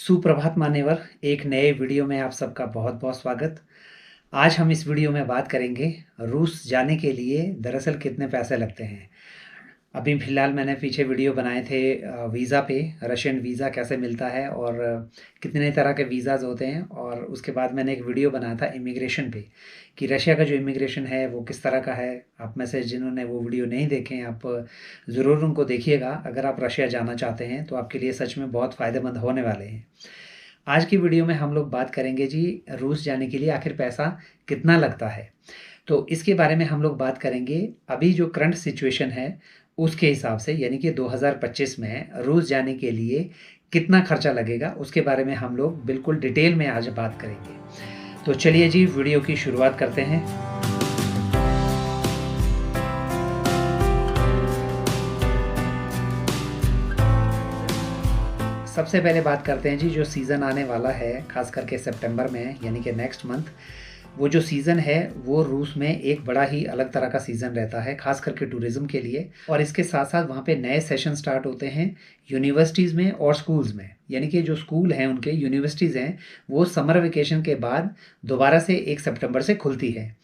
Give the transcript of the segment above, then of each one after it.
सुप्रभात मान्यवर, एक नए वीडियो में आप सबका बहुत-बहुत स्वागत। आज हम इस वीडियो में बात करेंगे रूस जाने के लिए दरअसल कितने पैसे लगते हैं। अभी फ़िलहाल मैंने पीछे वीडियो बनाए थे वीज़ा पे, रशियन वीज़ा कैसे मिलता है और कितने तरह के वीज़ाज़ होते हैं, और उसके बाद मैंने एक वीडियो बनाया था इमिग्रेशन पे कि रशिया का जो इमिग्रेशन है वो किस तरह का है। आप में से जिन्होंने वो वीडियो नहीं देखे हैं, आप ज़रूर उनको देखिएगा। अगर आप रशिया जाना चाहते हैं तो आपके लिए सच में बहुत फ़ायदेमंद होने वाले हैं। आज की वीडियो में हम लोग बात करेंगे जी, रूस जाने के लिए आखिर पैसा कितना लगता है। तो इसके बारे में हम लोग बात करेंगे अभी जो करंट सिचुएशन है उसके हिसाब से, यानी कि 2025 में रूस जाने के लिए कितना खर्चा लगेगा उसके बारे में हम लोग बिल्कुल डिटेल में आज बात करेंगे। तो चलिए जी, वीडियो की शुरुआत करते हैं। सबसे पहले बात करते हैं जी, जो सीज़न आने वाला है ख़ास करके सितंबर में, यानी कि नेक्स्ट मंथ, वो जो सीज़न है वो रूस में एक बड़ा ही अलग तरह का सीज़न रहता है, ख़ास करके टूरिज़्म के लिए। और इसके साथ-साथ वहाँ पे नए सेशन स्टार्ट होते हैं यूनिवर्सिटीज़ में और स्कूल्स में। यानी कि जो स्कूल हैं उनके, यूनिवर्सिटीज़ हैं, वो समर वेकेशन के बाद दोबारा से 1 सितंबर से खुलती है।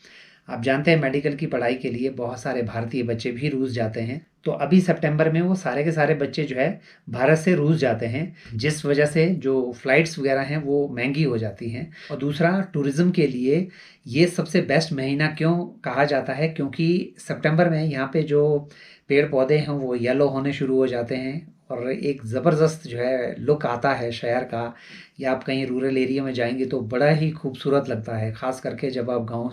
आप जानते हैं मेडिकल की पढ़ाई के लिए बहुत सारे भारतीय बच्चे भी रूस जाते हैं। तो अभी सितंबर में वो सारे के सारे बच्चे जो है भारत से रूस जाते हैं, जिस वजह से जो फ़्लाइट्स वगैरह हैं वो महंगी हो जाती हैं। और दूसरा, टूरिज़्म के लिए ये सबसे बेस्ट महीना क्यों कहा जाता है, क्योंकि सितंबर में यहाँ पे जो पेड़ पौधे हैं वो येलो होने शुरू हो जाते हैं और एक ज़बरदस्त जो है लुक आता है शहर का। या आप कहीं रूरल एरिया में जाएंगे तो बड़ा ही खूबसूरत लगता है, ख़ास करके जब आप गाँव,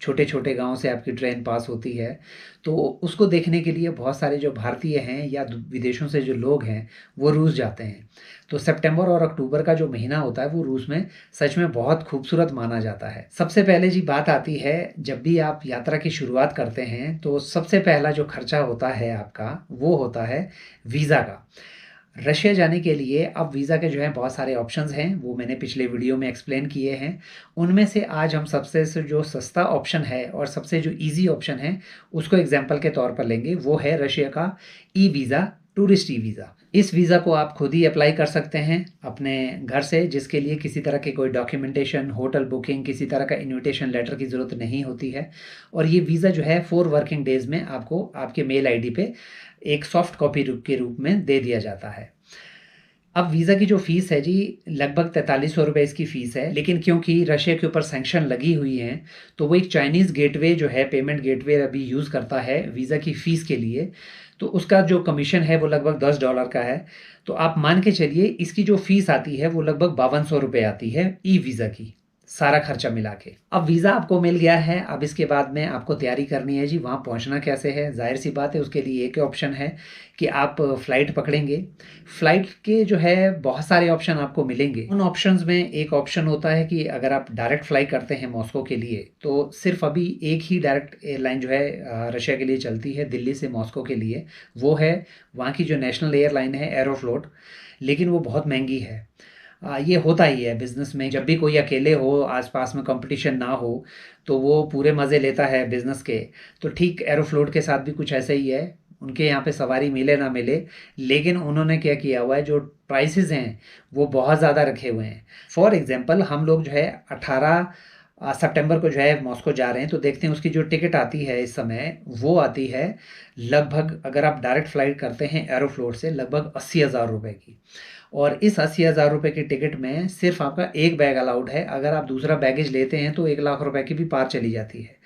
छोटे छोटे गांव से आपकी ट्रेन पास होती है, तो उसको देखने के लिए बहुत सारे जो भारतीय हैं या विदेशों से जो लोग हैं वो रूस जाते हैं। तो सितंबर और अक्टूबर का जो महीना होता है वो रूस में सच में बहुत खूबसूरत माना जाता है। सबसे पहले जी बात आती है, जब भी आप यात्रा की शुरुआत करते हैं तो सबसे पहला जो खर्चा होता है आपका वो होता है वीज़ा का। रशिया जाने के लिए अब वीज़ा के जो हैं बहुत सारे ऑप्शंस हैं, वो मैंने पिछले वीडियो में एक्सप्लेन किए हैं। उनमें से आज हम सबसे जो सस्ता ऑप्शन है और सबसे जो इजी ऑप्शन है उसको एग्जांपल के तौर पर लेंगे, वो है रशिया का e visa, tourist e visa. इस वीज़ा को आप खुद ही अप्लाई कर सकते हैं अपने घर से, जिसके लिए किसी तरह के कोई डॉक्यूमेंटेशन, होटल बुकिंग, किसी तरह का इनविटेशन लेटर की ज़रूरत नहीं होती है। और ये वीज़ा जो है 4 वर्किंग डेज़ में आपको आपके मेल आईडी पे एक सॉफ्ट कॉपी के रूप में दे दिया जाता है। अब वीज़ा की जो फ़ीस है जी, लगभग 4300 रुपये इसकी फ़ीस है। लेकिन क्योंकि रशिया के ऊपर सैंक्शन लगी हुई हैं तो वो एक चाइनीज़ गेटवे जो है, पेमेंट गेटवे अभी यूज़ करता है वीज़ा की फ़ीस के लिए। तो उसका जो कमीशन है वो लगभग $10 का है। तो आप मान के चलिए इसकी जो फ़ीस आती है वो लगभग 5200 रुपये आती है ई वीज़ा की, सारा खर्चा मिला के। अब वीज़ा आपको मिल गया है, अब इसके बाद में आपको तैयारी करनी है जी, वहाँ पहुँचना कैसे है। ज़ाहिर सी बात है, उसके लिए एक ऑप्शन है कि आप फ़्लाइट पकड़ेंगे। फ़्लाइट के जो है बहुत सारे ऑप्शन आपको मिलेंगे। उन ऑप्शंस में एक ऑप्शन होता है कि अगर आप डायरेक्ट फ़्लाई करते हैं मॉस्को के लिए, तो सिर्फ अभी एक ही डायरेक्ट एयरलाइन जो है रशिया के लिए चलती है, दिल्ली से मॉस्को के लिए। वो है वहाँ की जो नेशनल एयरलाइन है, एरोफ्लोट। लेकिन वो बहुत महंगी है। ये होता ही है बिज़नेस में, जब भी कोई अकेले हो, आसपास में कंपटीशन ना हो, तो वो पूरे मज़े लेता है बिज़नेस के। तो ठीक एरोफ्लोट के साथ भी कुछ ऐसा ही है। उनके यहाँ पे सवारी मिले ना मिले, लेकिन उन्होंने क्या किया हुआ है, जो प्राइसेस हैं वो बहुत ज़्यादा रखे हुए हैं। फॉर एग्जांपल, हम लोग जो है 18 सितंबर को जो है मॉस्को जा रहे हैं, तो देखते हैं उसकी जो टिकट आती है इस समय, वो आती है लगभग, अगर आप डायरेक्ट फ़्लाइट करते हैं एरोफ्लोट से, लगभग 80,000 रुपये की। और इस 80,000 रुपये की टिकट में सिर्फ आपका एक बैग अलाउड है। अगर आप दूसरा बैगेज लेते हैं तो 1 लाख रुपए की भी पार चली जाती है।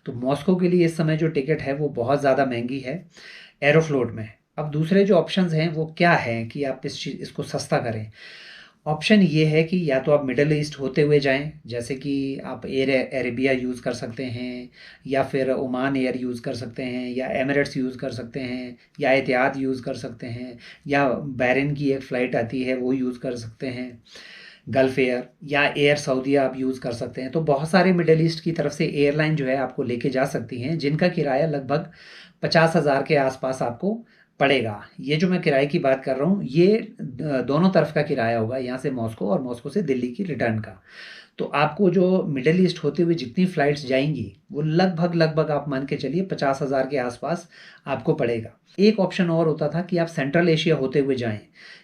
तो मॉस्को के लिए इस समय जो टिकट है वो बहुत ज़्यादा महंगी है एरोफ्लोट में। अब दूसरे जो ऑप्शंस हैं वो क्या हैं कि आप इसको सस्ता करें। ऑप्शन ये है कि या तो आप मिडल ईस्ट होते हुए जाएं, जैसे कि आप एयर अरेबिया यूज़ कर सकते हैं, या फिर ओमान एयर यूज़ कर सकते हैं, या एमिरेट्स यूज़ कर सकते हैं, या एतिहाद यूज़ कर सकते हैं, या बहरीन की एक फ़्लाइट आती है वो यूज़ कर सकते हैं, गल्फ़ एयर, या एयर सऊदीया आप यूज़ कर सकते हैं। तो बहुत सारे मिडल ईस्ट की तरफ से एयरलाइन जो है आपको लेके जा सकती हैं, जिनका किराया लगभग 50,000 के आसपास आपको पड़ेगा। ये जो मैं किराए की बात कर रहा हूँ, ये दोनों तरफ का किराया होगा, यहाँ से मॉस्को और मॉस्को से दिल्ली की रिटर्न का। तो आपको जो मिडल ईस्ट होते हुए जितनी फ़्लाइट्स जाएंगी वो लगभग लगभग आप मान के चलिए 50,000 के आसपास आपको पड़ेगा। एक ऑप्शन और होता था कि आप सेंट्रल एशिया होते हुए जाएं,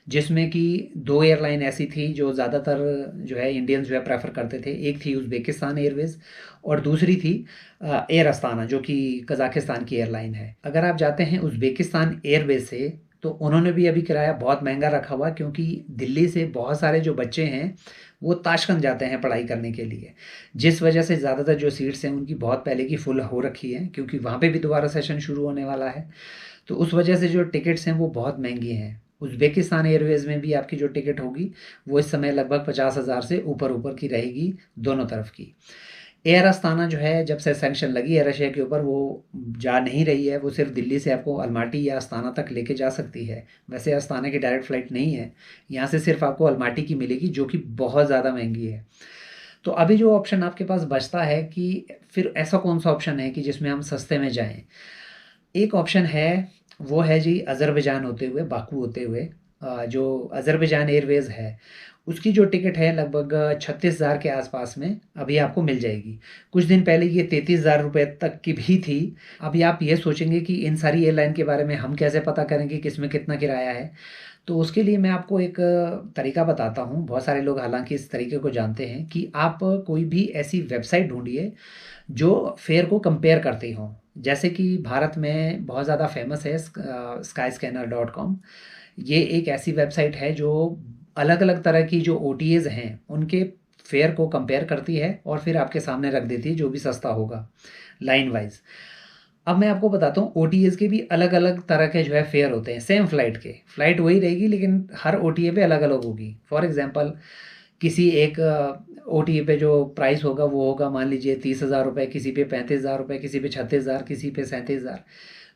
जिसमें कि 2 एयरलाइन ऐसी थी जो ज़्यादातर जो है इंडियंस जो है प्रेफर करते थे। एक थी उज़्बेकिस्तान एयरवेज़ और दूसरी थी एयर अस्ताना, जो कि कज़ाकिस्तान की एयरलाइन है। अगर आप जाते हैं उज़्बेकिस्तान एयरवेज़ से, तो उन्होंने भी अभी किराया बहुत महंगा रखा हुआ, क्योंकि दिल्ली से बहुत सारे जो बच्चे हैं वो ताशकंद जाते हैं पढ़ाई करने के लिए, जिस वजह से ज़्यादातर जो सीट्स हैं उनकी बहुत पहले की फुल हो रखी हैं, क्योंकि वहाँ पे भी दोबारा सेशन शुरू होने वाला है। तो उस वजह से जो टिकट्स हैं वो बहुत महंगी हैं। उज़्बेकिस्तान एयरवेज़ में भी आपकी जो टिकट होगी वो इस समय लगभग 50,000 से ऊपर ऊपर की रहेगी दोनों तरफ की। एयर अस्ताना जो है, जब से सैंक्शन लगी एयर एशिया के ऊपर, वो जा नहीं रही है। वो सिर्फ दिल्ली से आपको अलमाटी या अस्ताना तक लेके जा सकती है। वैसे अस्ताना की डायरेक्ट फ़्लाइट नहीं है, यहाँ से सिर्फ आपको अलमाटी की मिलेगी, जो कि बहुत ज़्यादा महंगी है। तो अभी जो ऑप्शन आपके पास बचता है कि फिर ऐसा कौन सा ऑप्शन है कि जिसमें हम सस्ते में जाएं। एक ऑप्शन है, वो है जी अज़रबैजान होते हुए, बाकू होते हुए। जो अज़रबैजान एयरवेज़ है उसकी जो टिकट है लगभग 36,000 के आसपास में अभी आपको मिल जाएगी। कुछ दिन पहले ये 33,000 रुपये तक की भी थी। अभी आप ये सोचेंगे कि इन सारी एयरलाइन के बारे में हम कैसे पता करेंगे किस में कितना किराया है। तो उसके लिए मैं आपको एक तरीका बताता हूँ। बहुत सारे लोग हालांकि इस तरीके को जानते हैं कि आप कोई भी ऐसी वेबसाइट ढूंढिए जो फेयर को कंपेयर करती हों। जैसे कि भारत में बहुत ज़्यादा फेमस है skyscanner.com। ये एक ऐसी वेबसाइट है जो अलग अलग तरह की जो OTAs हैं उनके फेयर को कंपेयर करती है और फिर आपके सामने रख देती है जो भी सस्ता होगा लाइन वाइज। अब मैं आपको बताता हूँ, OTAs के भी अलग अलग तरह के जो है फेयर होते हैं। सेम फ्लाइट के, फ्लाइट वही रहेगी लेकिन हर OTA पे अलग अलग होगी। फॉर एग्जांपल किसी एक OTA पे जो प्राइस होगा वो होगा मान लीजिए 30,000 रुपये, किसी पे 35,000 रुपये, किसी पे 36,000, किसी पे 37,000।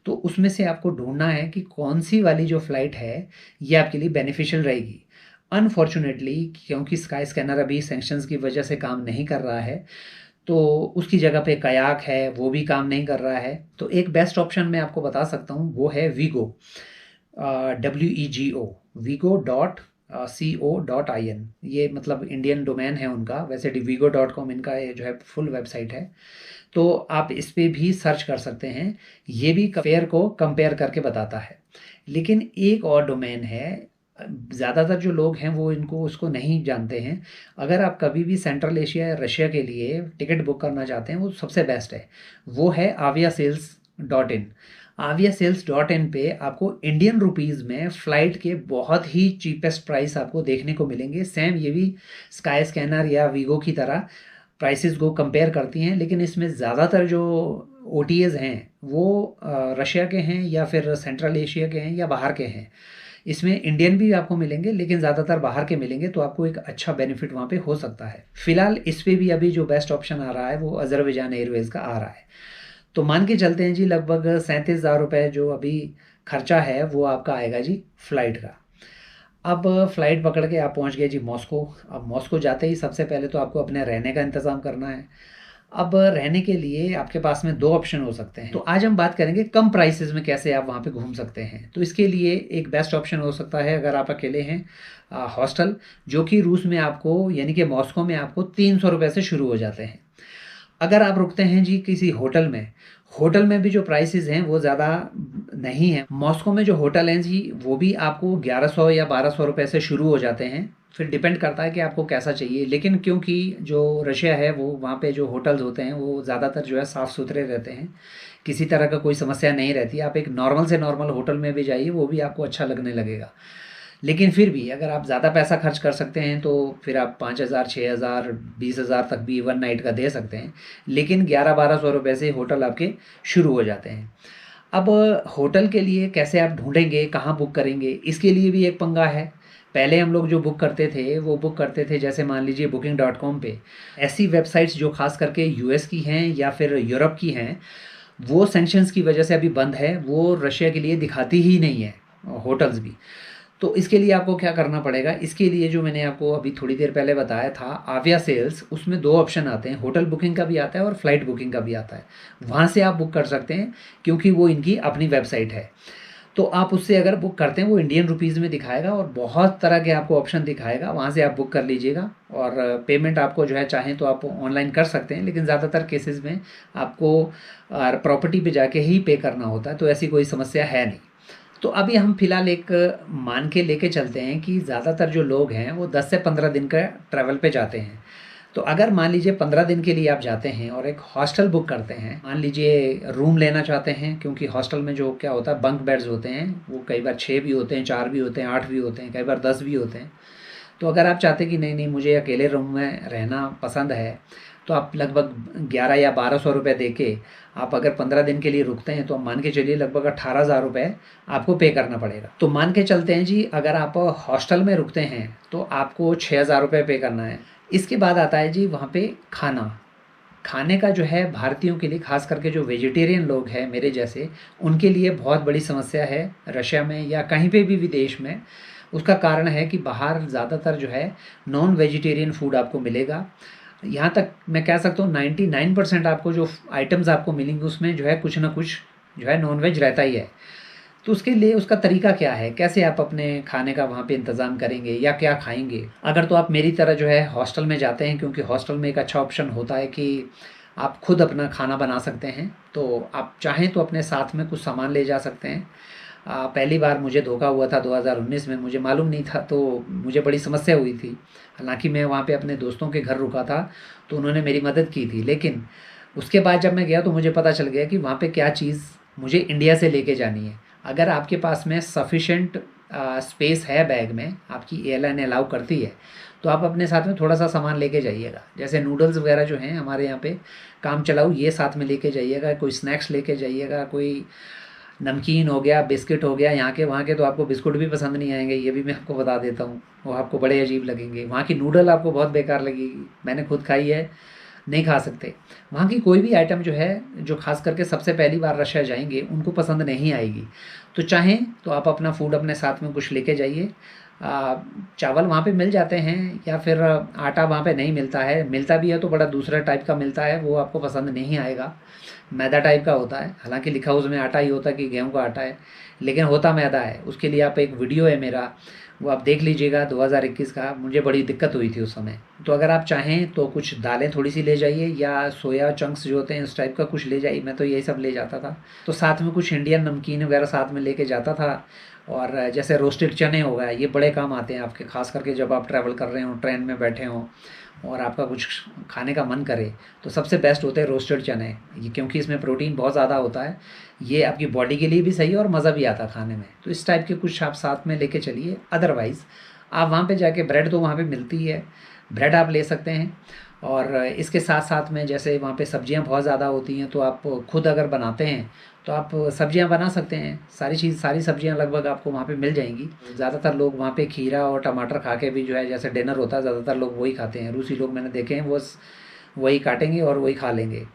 तो उसमें से आपको ढूंढना है कि कौन सी वाली जो फ़्लाइट है ये आपके लिए बेनिफिशियल रहेगी। अनफॉर्चुनेटली क्योंकि स्काई स्कैनर अभी सेंक्शंस की वजह से काम नहीं कर रहा है, तो उसकी जगह पे कयाक है, वो भी काम नहीं कर रहा है। तो एक बेस्ट ऑप्शन मैं आपको बता सकता हूँ, वो है वीगो, WEGO, vigo.co.in। ये मतलब इंडियन डोमेन है उनका। वैसे vigo.com इनका ये जो है फुल वेबसाइट है। तो आप इस पे भी सर्च कर सकते हैं। ये भी फेयर को कंपेयर करके बताता है। लेकिन एक और डोमेन है, ज़्यादातर जो लोग हैं वो इनको उसको नहीं जानते हैं। अगर आप कभी भी सेंट्रल एशिया या रशिया के लिए टिकट बुक करना चाहते हैं, वो सबसे बेस्ट है। वो है aviasales.in। aviasales.in पे आपको इंडियन रुपीज़ में फ़्लाइट के बहुत ही चीपेस्ट प्राइस आपको देखने को मिलेंगे। सेम ये भी स्काई स्कैनर या वीगो की तरह प्राइसेस को कंपेयर करती हैं, लेकिन इसमें ज़्यादातर जो OTAs हैं वो रशिया के हैं या फिर सेंट्रल एशिया के हैं या बाहर के हैं। इसमें इंडियन भी आपको मिलेंगे लेकिन ज़्यादातर बाहर के मिलेंगे, तो आपको एक अच्छा बेनिफिट वहाँ पे हो सकता है। फ़िलहाल इस पे भी अभी जो बेस्ट ऑप्शन आ रहा है वो अज़रबैजान एयरवेज़ का आ रहा है। तो मान के चलते हैं जी लगभग 37,000 रुपये जो अभी खर्चा है वो आपका आएगा जी फ़्लाइट का। अब फ़्लाइट पकड़ के आप पहुंच गए जी मॉस्को। अब मॉस्को जाते ही सबसे पहले तो आपको अपने रहने का इंतज़ाम करना है। अब रहने के लिए आपके पास में 2 ऑप्शन हो सकते हैं। तो आज हम बात करेंगे कम प्राइसेस में कैसे आप वहाँ पे घूम सकते हैं। तो इसके लिए एक बेस्ट ऑप्शन हो सकता है, अगर आप अकेले हैं, हॉस्टल, जो कि रूस में आपको यानी कि मॉस्को में आपको 300 रुपये से शुरू हो जाते हैं। अगर आप रुकते हैं जी किसी होटल में, होटल में भी जो प्राइसेस हैं वो ज़्यादा नहीं हैं। मॉस्को में जो होटल हैं जी वो भी आपको 1100 या 1200 रुपये से शुरू हो जाते हैं। फिर डिपेंड करता है कि आपको कैसा चाहिए। लेकिन क्योंकि जो रशिया है वो वहाँ पे जो होटल्स होते हैं वो ज़्यादातर जो है साफ़ सुथरे रहते हैं, किसी तरह का कोई समस्या नहीं रहती। आप एक नॉर्मल से नॉर्मल होटल में भी जाइए, वो भी आपको अच्छा लगने लगेगा। लेकिन फिर भी अगर आप ज़्यादा पैसा खर्च कर सकते हैं तो फिर आप 5,000, 6,000, 20,000 तक भी वन नाइट का दे सकते हैं। लेकिन 1100-1200 रुपये से होटल आपके शुरू हो जाते हैं। अब होटल के लिए कैसे आप ढूंढेंगे, कहाँ बुक करेंगे, इसके लिए भी एक पंगा है। पहले हम लोग जो बुक करते थे वो बुक करते थे जैसे मान लीजिए booking.com पे। ऐसी वेबसाइट्स जो खास करके US की हैं या फिर यूरोप की हैं, वो सैंक्शंस की वजह से अभी बंद है। वो रशिया के लिए दिखाती ही नहीं है होटल्स भी। तो इसके लिए आपको क्या करना पड़ेगा, इसके लिए जो मैंने आपको अभी थोड़ी देर पहले बताया था आविया सेल्स, उसमें 2 ऑप्शन आते हैं, होटल बुकिंग का भी आता है और फ्लाइट बुकिंग का भी आता है। वहाँ से आप बुक कर सकते हैं क्योंकि वो इनकी अपनी वेबसाइट है। तो आप उससे अगर बुक करते हैं वो इंडियन रुपीज़ में दिखाएगा और बहुत तरह के आपको ऑप्शन दिखाएगा, वहाँ से आप बुक कर लीजिएगा। और पेमेंट आपको जो है चाहें तो आप ऑनलाइन कर सकते हैं, लेकिन ज़्यादातर केसेस में आपको प्रॉपर्टी पे जाके ही पे करना होता है, तो ऐसी कोई समस्या है नहीं। तो अभी हम फ़िलहाल एक मान के लेके चलते हैं कि ज़्यादातर जो लोग हैं वो 10 से 15 दिन का ट्रैवल पे जाते हैं। तो अगर मान लीजिए 15 दिन के लिए आप जाते हैं और एक हॉस्टल बुक करते हैं, मान लीजिए रूम लेना चाहते हैं, क्योंकि हॉस्टल में जो क्या होता है बंक बेड्स होते हैं, वो कई बार 6 भी होते हैं, 4 भी होते हैं, 8 भी होते हैं, कई बार 10 भी होते हैं। तो अगर आप चाहते हैं कि नहीं नहीं मुझे अकेले रूम में रहना पसंद है, तो आप लगभग 11 या 1200 रुपये दे के आप अगर 15 दिन के लिए रुकते हैं तो आप मान के चलिए लगभग 18,000 रुपये आपको पे करना पड़ेगा। तो मान के चलते हैं जी, अगर आप हॉस्टल में रुकते हैं तो आपको 6,000 रुपये पे करना है। इसके बाद आता है जी वहाँ पे खाना। खाने का जो है भारतीयों के लिए, खास करके जो वेजिटेरियन लोग हैं मेरे जैसे, उनके लिए बहुत बड़ी समस्या है रशिया में या कहीं पे भी विदेश में। उसका कारण है कि बाहर ज़्यादातर जो है नॉन वेजिटेरियन फूड आपको मिलेगा। यहाँ तक मैं कह सकता हूँ 99% आपको जो आइटम्स आपको मिलेंगे उसमें जो है कुछ ना कुछ जो है नॉन वेज रहता ही है। तो उसके लिए उसका तरीका क्या है, कैसे आप अपने खाने का वहाँ पे इंतज़ाम करेंगे या क्या खाएंगे? अगर तो आप मेरी तरह जो है हॉस्टल में जाते हैं, क्योंकि हॉस्टल में एक अच्छा ऑप्शन होता है कि आप खुद अपना खाना बना सकते हैं, तो आप चाहें तो अपने साथ में कुछ सामान ले जा सकते हैं। पहली बार मुझे धोखा हुआ था 2019 में, मुझे मालूम नहीं था तो मुझे बड़ी समस्या हुई थी। हालांकि मैं वहाँ पे अपने दोस्तों के घर रुका था तो उन्होंने मेरी मदद की थी, लेकिन उसके बाद जब मैं गया तो मुझे पता चल गया कि वहाँ पे क्या चीज़ मुझे इंडिया से लेके जानी है। अगर आपके पास में सफिशेंट स्पेस है बैग में, आपकी एयरलाइन अलाउ करती है, तो आप अपने साथ में थोड़ा सा सामान लेके जाइएगा। जैसे नूडल्स वगैरह जो हैं हमारे यहाँ पे काम चलाऊ, ये साथ में लेके जाइएगा। कोई स्नैक्स लेके जाइएगा, कोई नमकीन हो गया, बिस्किट हो गया। यहाँ के वहाँ के तो आपको बिस्कुट भी पसंद नहीं आएंगे, ये भी मैं आपको बता देता हूँ। वो आपको बड़े अजीब लगेंगे। वहाँ की नूडल आपको बहुत बेकार लगेगी, मैंने खुद खाई है, नहीं खा सकते। वहाँ की कोई भी आइटम जो है, जो खास करके सबसे पहली बार रशिया जाएंगे उनको पसंद नहीं आएगी। तो चाहें तो आप अपना फूड अपने साथ में कुछ लेके जाइए। चावल वहाँ पे मिल जाते हैं, या फिर आटा वहाँ पे नहीं मिलता है, मिलता भी है तो बड़ा दूसरा टाइप का मिलता है, वो आपको पसंद नहीं आएगा। मैदा टाइप का होता है, हालांकि लिखा उसमें आटा ही होता है कि गेहूं का आटा है, लेकिन होता मैदा है। उसके लिए आप एक वीडियो है मेरा, वो आप देख लीजिएगा 2021 का, मुझे बड़ी दिक्कत हुई थी उस समय। तो अगर आप चाहें तो कुछ दालें थोड़ी सी ले जाइए, या सोया चंक्स जो होते हैं इस टाइप का कुछ ले जाइए। मैं तो यही सब ले जाता था। तो साथ में कुछ इंडियन नमकीन वगैरह साथ में लेके जाता था। और जैसे रोस्टेड चने हो गए, ये बड़े काम आते हैं आपके, खास करके जब आप ट्रैवल कर रहे हो, ट्रेन में बैठे हों और आपका कुछ खाने का मन करे, तो सबसे बेस्ट होते हैं रोस्टेड चने। ये क्योंकि इसमें प्रोटीन बहुत ज़्यादा होता है, ये आपकी बॉडी के लिए भी सही है और मज़ा भी आता है खाने में। तो इस टाइप के कुछ आप साथ में लेके चलिए। अदरवाइज़ आप वहाँ पे जाके, ब्रेड तो वहाँ पे मिलती ही है, ब्रेड आप ले सकते हैं। और इसके साथ साथ में जैसे वहाँ पे सब्जियाँ बहुत ज़्यादा होती हैं, तो आप खुद अगर बनाते हैं तो आप सब्जियाँ बना सकते हैं। सारी सब्जियाँ लगभग आपको वहाँ पे मिल जाएंगी। ज़्यादातर लोग वहाँ पे खीरा और टमाटर खा के भी जो है, जैसे डिनर होता है ज़्यादातर लोग वही खाते हैं। रूसी लोग मैंने देखे हैं, वो वही काटेंगे और वही खा लेंगे।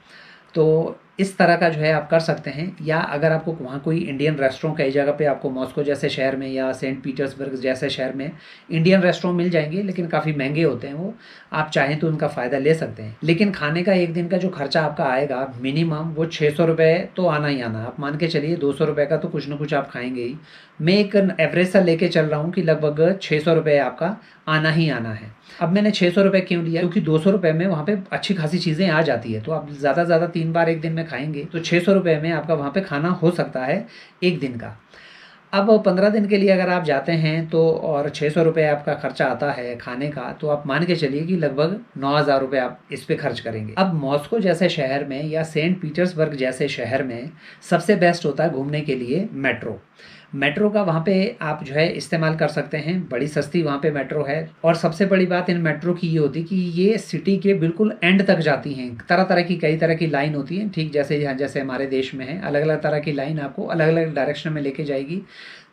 तो इस तरह का जो है आप कर सकते हैं। या अगर आपको वहाँ कोई इंडियन रेस्टोरेंट कई जगह पे आपको मॉस्को जैसे शहर में या सेंट पीटर्सबर्ग जैसे शहर में इंडियन रेस्टोरेंट मिल जाएंगे, लेकिन काफ़ी महंगे होते हैं वो। आप चाहें तो उनका फ़ायदा ले सकते हैं। लेकिन खाने का एक दिन का जो खर्चा आपका आएगा मिनिमम, वो 600 रुपये तो आना ही आना। आप मान के चलिए 200 रुपये का तो कुछ ना कुछ आप खाएंगे ही। मैं एक एवरेज सा लेके चल रहा हूँ कि लगभग 600 रुपये आपका आना ही आना है। अब मैंने 600 रुपये क्यों लिया, क्योंकि 200 रुपये में वहाँ पे अच्छी खासी चीज़ें आ जाती है। तो आप ज़्यादा से ज़्यादा 3 बार एक दिन में खाएंगे तो 600 रुपये में आपका वहाँ पे खाना हो सकता है एक दिन का। अब 15 दिन के लिए अगर आप जाते हैं तो, और 600 रुपये आपका खर्चा आता है खाने का, तो आप मान के चलिए कि लगभग 9,000 रुपये आप इस पे खर्च करेंगे। अब मॉस्को जैसे शहर में या सेंट पीटर्सबर्ग जैसे शहर में सबसे बेस्ट होता है घूमने के लिए मेट्रो। मेट्रो का वहाँ पे आप जो है इस्तेमाल कर सकते हैं, बड़ी सस्ती वहाँ पे मेट्रो है। और सबसे बड़ी बात इन मेट्रो की ये होती है कि ये सिटी के बिल्कुल एंड तक जाती हैं। तरह तरह की, कई तरह की लाइन होती है, ठीक जैसे यहाँ जैसे हमारे देश में है, अलग अलग तरह की लाइन आपको अलग अलग डायरेक्शन में लेके जाएगी।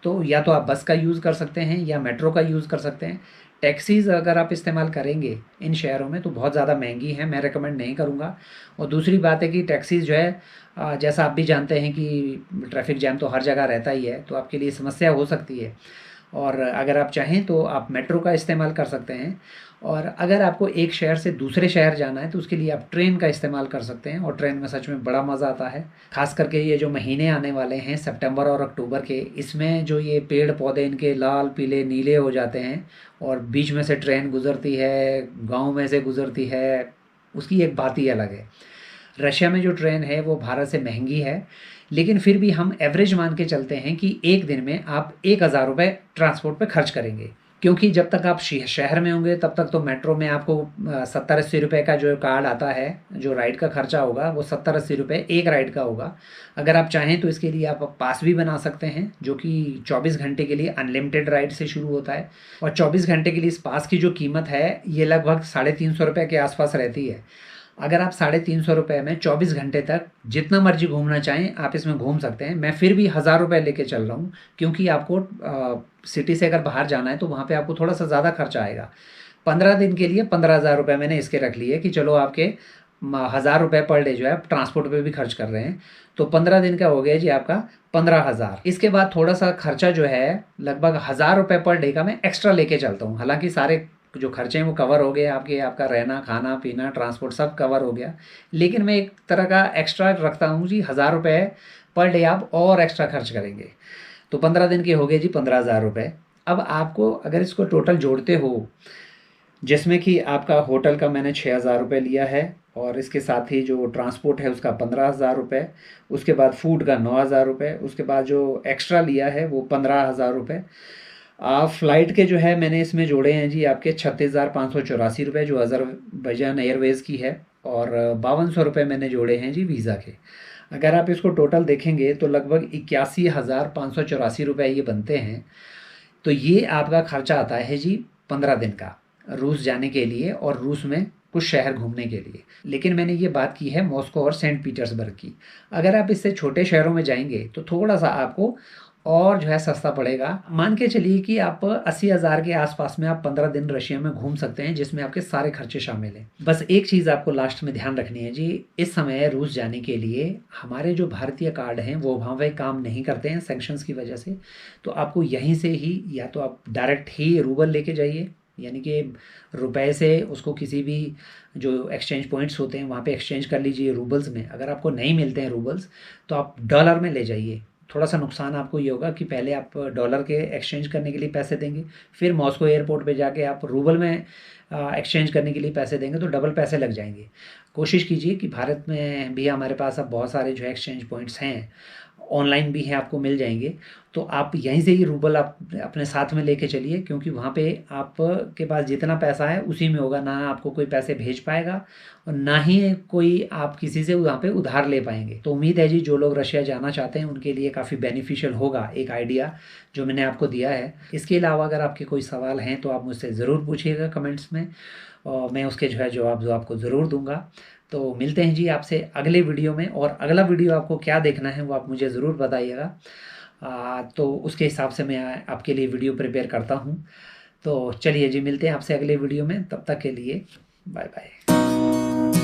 तो या तो आप बस का यूज़ कर सकते हैं या मेट्रो का यूज़ कर सकते हैं। टैक्सीज़ अगर आप इस्तेमाल करेंगे इन शहरों में तो बहुत ज़्यादा महंगी हैं, मैं रेकमेंड नहीं करूँगा। और दूसरी बात है कि टैक्सीज़ जो है, जैसा आप भी जानते हैं कि ट्रैफिक जैम तो हर जगह रहता ही है, तो आपके लिए समस्या हो सकती है। और अगर आप चाहें तो आप मेट्रो का इस्तेमाल कर सकते हैं। और अगर आपको एक शहर से दूसरे शहर जाना है तो उसके लिए आप ट्रेन का इस्तेमाल कर सकते हैं। और ट्रेन में सच में बड़ा मज़ा आता है। खास करके ये जो महीने आने वाले हैं सितंबर और अक्टूबर के, इसमें जो ये पेड़ पौधे इनके लाल पीले नीले हो जाते हैं और बीच में से ट्रेन गुज़रती है, गाँव में से गुज़रती है, उसकी एक बात ही अलग है। रशिया में जो ट्रेन है वो भारत से महंगी है, लेकिन फिर भी हम एवरेज मान के चलते हैं कि एक दिन में आप 1000 रुपये ट्रांसपोर्ट पे खर्च करेंगे, क्योंकि जब तक आप शहर में होंगे तब तक तो मेट्रो में आपको 70-80 रुपये का जो कार्ड आता है, जो राइड का खर्चा होगा वो 70-80 रुपये एक राइड का होगा। अगर आप चाहें तो इसके लिए आप पास भी बना सकते हैं, जो कि 24 घंटे के लिए अनलिमिटेड राइड से शुरू होता है, और 24 घंटे के लिए इस पास की जो कीमत है ये लगभग 350 रुपये के आसपास रहती है। अगर आप 350 रुपये में 24 घंटे तक जितना मर्जी घूमना चाहें आप इसमें घूम सकते हैं। मैं फिर भी 1000 रुपये लेके चल रहा हूँ, क्योंकि आपको सिटी से अगर बाहर जाना है तो वहाँ पे आपको थोड़ा सा ज़्यादा खर्चा आएगा। 15 दिन के लिए 15,000 रुपये मैंने इसके रख लिए कि चलो आपके 1000 रुपये पर डे जो है आप ट्रांसपोर्ट पे भी खर्च कर रहे हैं, तो 15 दिन का हो गया जी आपका 15,000। इसके बाद थोड़ा सा खर्चा जो है लगभग 1000 रुपये पर डे का मैं एक्स्ट्रा लेके चलता हूँ। हालांकि सारे जो खर्चे हैं वो कवर हो गए आपके, आपका रहना खाना पीना ट्रांसपोर्ट सब कवर हो गया, लेकिन मैं एक तरह का एक्स्ट्रा रखता हूँ जी। 1000 रुपये पर डे आप और एक्स्ट्रा खर्च करेंगे तो 15 दिन के हो गए जी 15,000 रुपये। अब आपको अगर इसको टोटल जोड़ते हो, जिसमें कि आपका होटल का मैंने 6,000 रुपये लिया है, और इसके साथ ही जो ट्रांसपोर्ट है उसका 15,000 रुपये, उसके बाद फूड का 9,000 रुपये, उसके बाद जो एक्स्ट्रा लिया है वो 15,000 रुपये। फ़्लाइट के जो है मैंने इसमें जोड़े हैं जी आपके 36,584 रुपये जो अज़रबैजान एयरवेज़ की है, और 5200 रुपये मैंने जोड़े हैं जी वीज़ा के। अगर आप इसको टोटल देखेंगे तो लगभग 81,584 रुपये ये बनते हैं। तो ये आपका खर्चा आता है जी 15 दिन का रूस जाने के लिए और रूस में कुछ शहर घूमने के लिए। लेकिन मैंने ये बात की है मॉस्को और सेंट पीटर्सबर्ग की। अगर आप इससे छोटे शहरों में जाएंगे तो थोड़ा सा आपको और जो है सस्ता पड़ेगा। मान के चलिए कि आप 80,000 के आसपास में आप 15 दिन रशिया में घूम सकते हैं, जिसमें आपके सारे खर्चे शामिल हैं। बस एक चीज़ आपको लास्ट में ध्यान रखनी है जी, इस समय रूस जाने के लिए हमारे जो भारतीय कार्ड हैं वो वहाँ पे काम नहीं करते हैं सैंक्शंस की वजह से। तो आपको यहीं से ही या तो आप डायरेक्ट ही रूबल लेके जाइए, यानी कि रुपए से उसको किसी भी जो एक्सचेंज पॉइंट्स होते हैं वहाँ पे एक्सचेंज कर लीजिए रूबल्स में। अगर आपको नहीं मिलते हैं रूबल्स तो आप डॉलर में ले जाइए। थोड़ा सा नुकसान आपको ये होगा कि पहले आप डॉलर के एक्सचेंज करने के लिए पैसे देंगे, फिर मॉस्को एयरपोर्ट पे जाके आप रूबल में एक्सचेंज करने के लिए पैसे देंगे, तो डबल पैसे लग जाएंगे। कोशिश कीजिए कि भारत में भी हमारे पास अब बहुत सारे जो है एक्सचेंज पॉइंट्स हैं, ऑनलाइन भी हैं, आपको मिल जाएंगे। तो आप यहीं से ही रूबल आप अपने साथ में लेके चलिए, क्योंकि वहाँ पे आपके पास जितना पैसा है उसी में होगा, ना आपको कोई पैसे भेज पाएगा और ना ही कोई आप किसी से वहाँ पे उधार ले पाएंगे। तो उम्मीद है जी जो लोग रशिया जाना चाहते हैं उनके लिए काफ़ी बेनिफिशियल होगा एक आइडिया जो मैंने आपको दिया है। इसके अलावा अगर आपके कोई सवाल हैं तो आप मुझसे ज़रूर पूछिएगा कमेंट्स में, और मैं उसके जो है जवाब जो आपको ज़रूर दूंगा। तो मिलते हैं जी आपसे अगले वीडियो में, और अगला वीडियो आपको क्या देखना है वो आप मुझे ज़रूर बताइएगा। तो उसके हिसाब से मैं आपके लिए वीडियो प्रिपेयर करता हूँ। तो चलिए जी मिलते हैं आपसे अगले वीडियो में, तब तक के लिए बाय बाय।